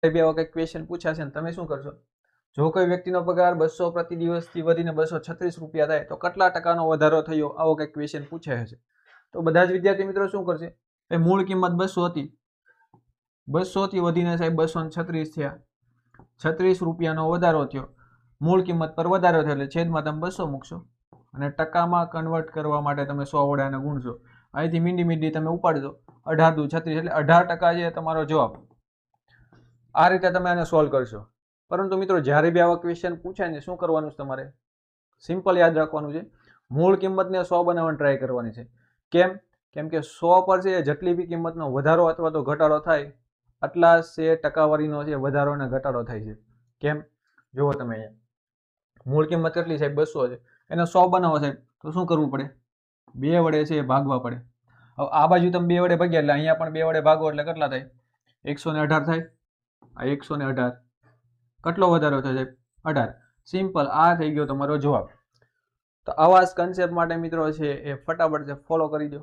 બી આવા કંઈક ક્વેશ્ચન પૂછાશે ને તમે શું કરશો? જો કોઈ વ્યક્તિનો પગાર 200 પ્રતિ દિવસથી વધીને 236 રૂપિયા થાય તો કેટલા ટકાનો વધારો થયો? આવો કંઈક ક્વેશ્ચન પૂછાય હશે. તો બધા જ વિદ્યાર્થી મિત્રો શું કરશે? એ મૂળ કિંમત 200 હતી, 200 થી વધીને સાહેબ 236 થયા, 36 રૂપિયાનો વધારો થયો, મૂળ કિંમત પર વધારો થયો એટલે છેદમાં તમે 200 મૂકશો અને ટકામાં કન્વર્ટ કરવા માટે તમે 100 વડે આને ગુણશો. અહીંથી મીંડી તમે ઉપાડજો, 18 દુ 36 એટલે 18% છે તમારો જવાબ. આ રીતે તમે આને સોલ્વ કરશો. પરંતુ મિત્રો જ્યારે બી આવા ક્વેશ્ચન પૂછાય ને શું કરવાનું છે તમારે? સિમ્પલ યાદ રાખવાનું છે, મૂળ કિંમતને 100 બનાવવાની ટ્રાય કરવાની છે. કેમ? કેમ કે 100 પર છે જેટલી બી કિંમતનો વધારો અથવા તો ઘટાડો થાય આટલા છે ટકાવારીનો છે વધારો અને ઘટાડો થાય છે. કેમ? જુઓ તમે અહીંયા મૂળ કિંમત કેટલી સાહેબ? 200 છે, એને 100 બનાવો સાહેબ તો શું કરવું પડે? 2 વડે છે ભાગવા પડે. હવે આ બાજુ તમે 2 વડે ભાગ્યા એટલે અહીંયા પણ 2 વડે ભાગો એટલે કેટલા થાય? 118 થાય. આ 118 કેટલો વધારો થયો સાહેબ? 18. સિમ્પલ, આ થઈ ગયો તમારો જવાબ. તો આવા જ કન્સેપ્ટ માટે મિત્રો છે એ ફટાફટ ફોલો કરી દો.